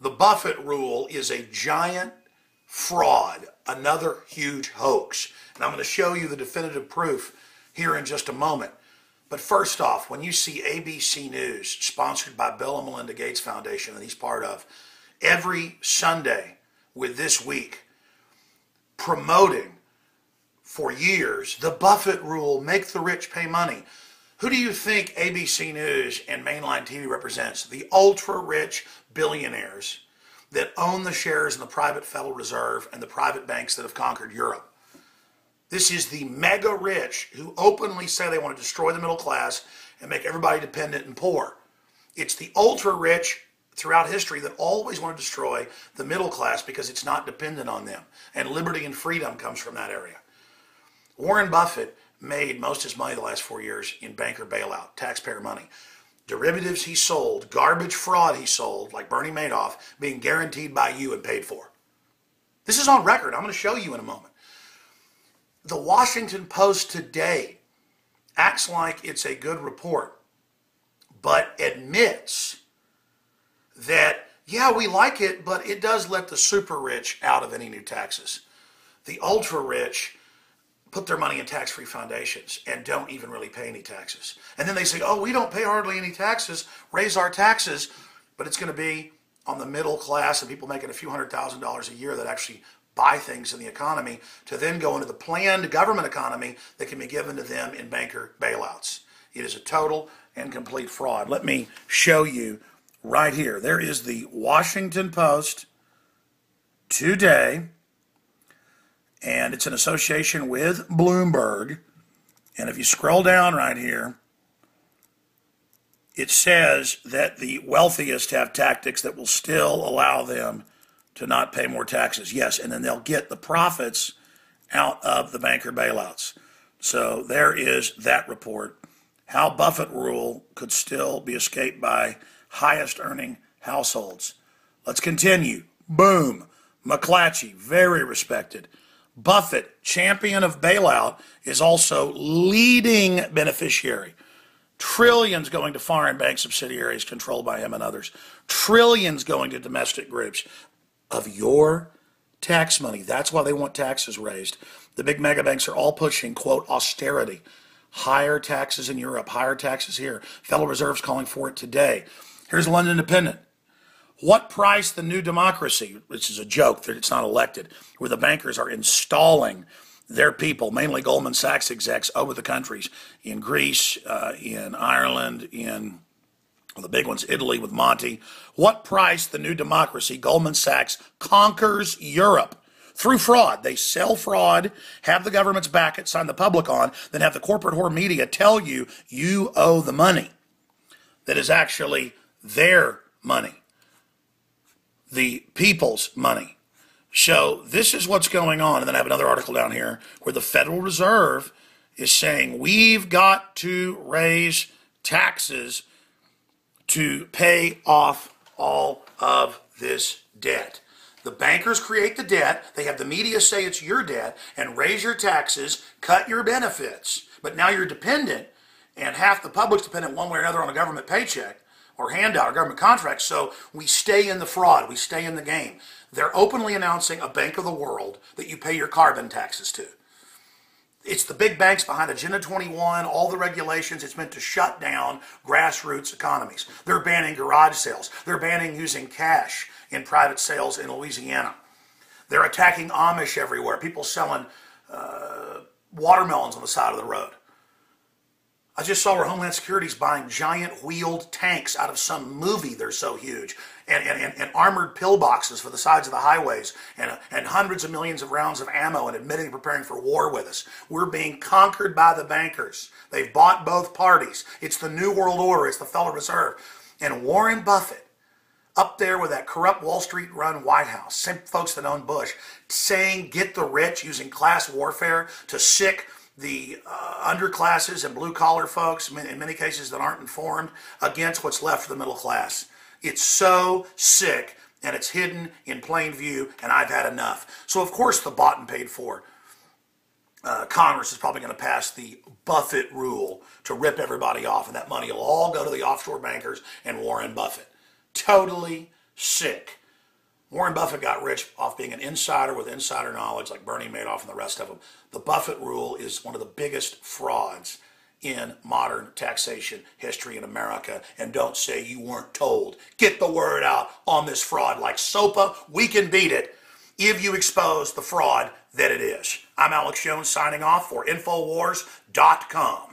The Buffett Rule is a giant fraud, another huge hoax. And I'm going to show you the definitive proof here in just a moment. But first off, when you see ABC News, sponsored by Bill and Melinda Gates Foundation that he's part of, every Sunday with This Week, promoting for years the Buffett Rule, make the rich pay money. Who do you think ABC News and mainline TV represents? The ultra-rich billionaires that own the shares in the private Federal Reserve and the private banks that have conquered Europe. This is the mega rich who openly say they want to destroy the middle class and make everybody dependent and poor. It's the ultra-rich throughout history that always want to destroy the middle class because it's not dependent on them. And liberty and freedom comes from that area. Warren Buffett made most of his money the last 4 years in banker bailout, taxpayer money. Derivatives he sold, garbage fraud he sold, like Bernie Madoff, being guaranteed by you and paid for. This is on record. I'm going to show you in a moment. The Washington Post today acts like it's a good report, but admits that, yeah, we like it, but it does let the super rich out of any new taxes. The ultra rich put their money in tax-free foundations and don't even really pay any taxes. And then they say, oh, we don't pay hardly any taxes, raise our taxes, but it's going to be on the middle class and people making a few $100,000s a year that actually buy things in the economy to then go into the planned government economy that can be given to them in banker bailouts. It is a total and complete fraud. Let me show you right here. There is the Washington Post today, and it's an association with Bloomberg. And if you scroll down right here, it says that the wealthiest have tactics that will still allow them to not pay more taxes. Yes, and then they'll get the profits out of the banker bailouts. So there is that report. How Buffett Rule could still be escaped by highest earning households. Let's continue. Boom. McClatchy, very respected. Buffett, champion of bailout, is also leading beneficiary. Trillions going to foreign bank subsidiaries controlled by him and others. Trillions going to domestic groups of your tax money. That's why they want taxes raised. The big mega banks are all pushing, quote, austerity. Higher taxes in Europe, higher taxes here. Federal Reserve's calling for it today. Here's London Independent. What price the new democracy, which is a joke that it's not elected, where the bankers are installing their people, mainly Goldman Sachs execs, over the countries, in Greece, in Ireland, in the big ones, Italy with Monty. What price the new democracy, Goldman Sachs, conquers Europe through fraud. They sell fraud, have the governments back it, sign the public on, then have the corporate whore media tell you you owe the money that is actually their money, the people's money. So this is what's going on. And then I have another article down here where the Federal Reserve is saying we've got to raise taxes to pay off all of this debt. The bankers create the debt. They have the media say it's your debt and raise your taxes, cut your benefits. But now you're dependent, and half the public's dependent one way or another on a government paycheck or handout or government contract. So we stay in the fraud. We stay in the game. They're openly announcing a bank of the world that you pay your carbon taxes to. It's the big banks behind Agenda 21, all the regulations. It's meant to shut down grassroots economies. They're banning garage sales. They're banning using cash in private sales in Louisiana. They're attacking Amish everywhere. People selling watermelons on the side of the road. I just saw where Homeland Security's buying giant wheeled tanks out of some movie. They're so huge. And armored pillboxes for the sides of the highways. And hundreds of millions of rounds of ammo and admitting preparing for war with us. We're being conquered by the bankers. They've bought both parties. It's the New World Order. It's the Federal Reserve. And Warren Buffett, up there with that corrupt Wall Street run White House, same folks that own Bush, saying get the rich using class warfare to sick the underclasses and blue-collar folks, in many cases that aren't informed, against what's left of the middle class. It's so sick, and it's hidden in plain view, and I've had enough. So, of course, the bought and paid for Congress is probably going to pass the Buffett Rule to rip everybody off, and that money will all go to the offshore bankers and Warren Buffett. Totally sick. Warren Buffett got rich off being an insider with insider knowledge like Bernie Madoff and the rest of them. The Buffett Rule is one of the biggest frauds in modern taxation history in America. And don't say you weren't told. Get the word out on this fraud. Like SOPA, we can beat it if you expose the fraud that it is. I'm Alex Jones signing off for Infowars.com.